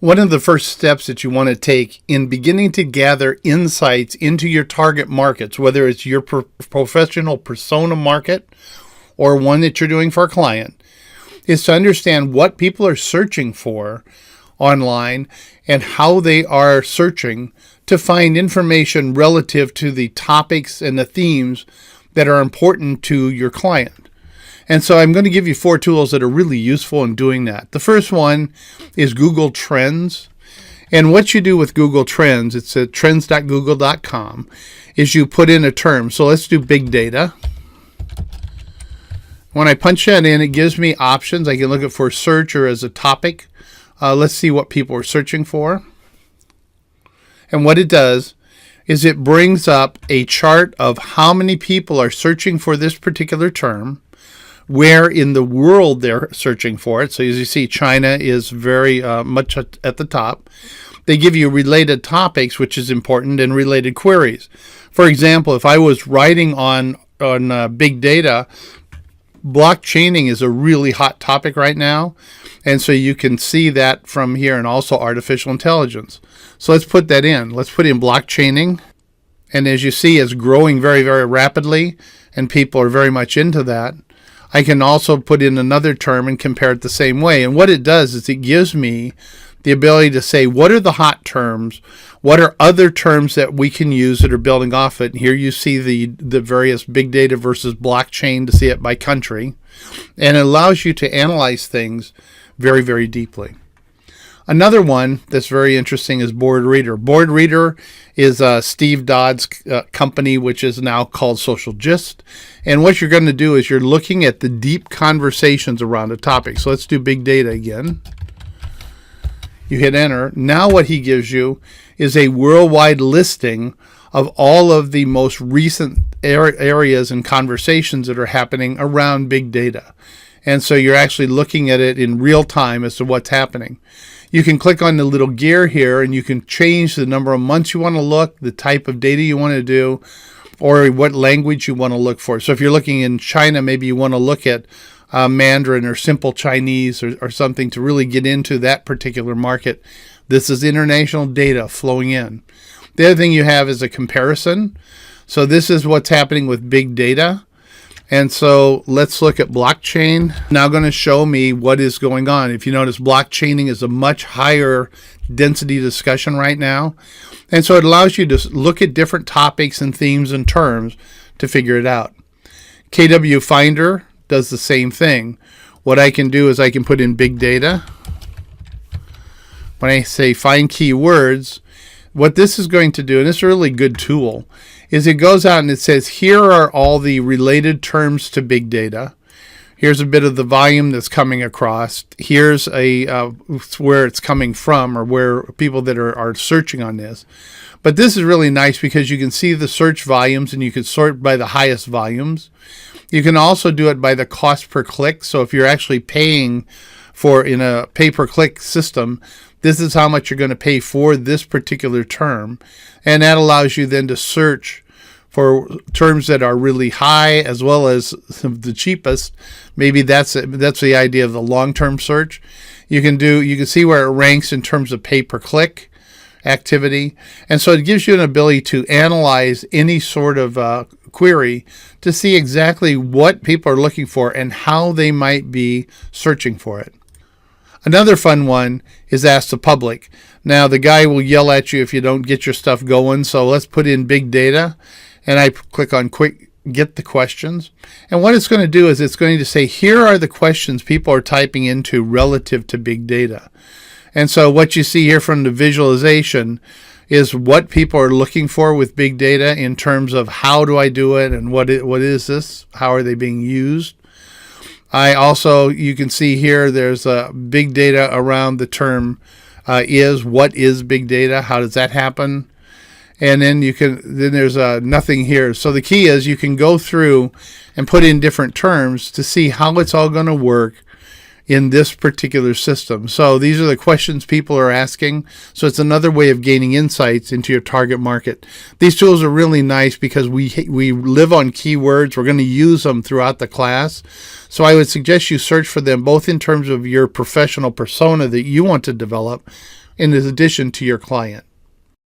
One of the first steps that you want to take in beginning to gather insights into your target markets, whether it's your professional persona market or one that you're doing for a client, is to understand what people are searching for online and how they are searching to find information relative to the topics and the themes that are important to your client. And so I'm going to give you 4 tools that are really useful in doing that. The first one is Google Trends. And what you do with Google Trends, it's at trends.google.com, is you put in a term. So let's do big data. When I punch that in, it gives me options. I can look at for search or as a topic. Let's see what people are searching for. And what it does is it brings up a chart of how many people are searching for this particular term, where in the world they're searching for it. So as you see, China is very much at the top. They give you related topics, which is important, and related queries. For example, if I was writing on big data, blockchaining is a really hot topic right now. And so you can see that from here, and also artificial intelligence. So let's put that in. Let's put in blockchaining. And as you see, it's growing very, very rapidly, and people are very much into that. I can also put in another term and compare it the same way. And what it does is it gives me the ability to say, what are the hot terms? What are other terms that we can use that are building off it? And here you see the various big data versus blockchain to see it by country. And it allows you to analyze things very, very deeply. Another one that's very interesting is Board Reader. Board Reader is Steve Dodd's company, which is now called Social Gist. And what you're going to do is you're looking at the deep conversations around a topic. So let's do big data again. You hit enter. Now what he gives you is a worldwide listing of all of the most recent areas and conversations that are happening around big data. And so you're actually looking at it in real time as to what's happening. You can click on the little gear here and you can change the number of months you want to look, the type of data you want to do, or what language you want to look for. So if you're looking in China, maybe you want to look at Mandarin or simple Chinese or something to really get into that particular market. This is international data flowing in. The other thing you have is a comparison. So this is what's happening with big data. And so let's look at blockchain. Now going to show me what is going on. If you notice, blockchaining is a much higher density discussion right now. And so it allows you to look at different topics and themes and terms to figure it out. kWFinder does the same thing. What I can do is I can put in big data. When I say find keywords, what this is going to do, and it's a really good tool, is it goes out and it says, here are all the related terms to big data. Here's a bit of the volume that's coming across. Here's where it's coming from, or where people that are searching on this. But this is really nice because you can see the search volumes and you can sort by the highest volumes. You can also do it by the cost per click. So if you're actually paying for in a pay-per-click system, this is how much you're going to pay for this particular term. And that allows you then to search for terms that are really high as well as the cheapest. Maybe that's the idea of the long-term search. You can see where it ranks in terms of pay-per-click activity. And so it gives you an ability to analyze any sort of query to see exactly what people are looking for and how they might be searching for it. Another fun one is Ask the Public. Now, the guy will yell at you if you don't get your stuff going. So let's put in big data. And I click on quick get the questions. And what it's going to do is it's going to say, here are the questions people are typing into relative to big data. And so what you see here from the visualization is what people are looking for with big data in terms of how do I do it and what is this? How are they being used? You can see here there's big data around the term what is big data? How does that happen? And then there's nothing here. So the key is you can go through and put in different terms to see how it's all going to work in this particular system. So these are the questions people are asking. So it's another way of gaining insights into your target market. These tools are really nice because we live on keywords. We're going to use them throughout the class. So I would suggest you search for them both in terms of your professional persona that you want to develop, in addition to your client.